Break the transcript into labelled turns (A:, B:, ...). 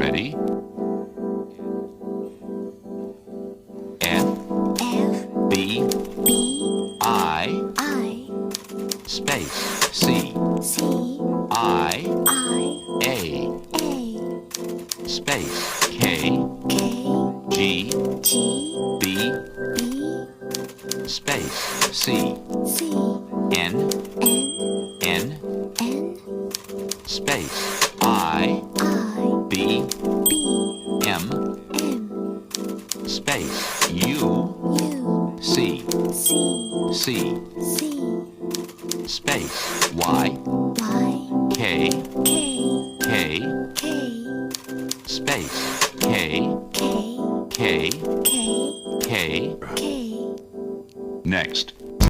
A: Ready? F, B, I, space, C, I, A, space, K, G, B, space, C, N, space, I, B, M, space, U, C, space, Y, K, space, K,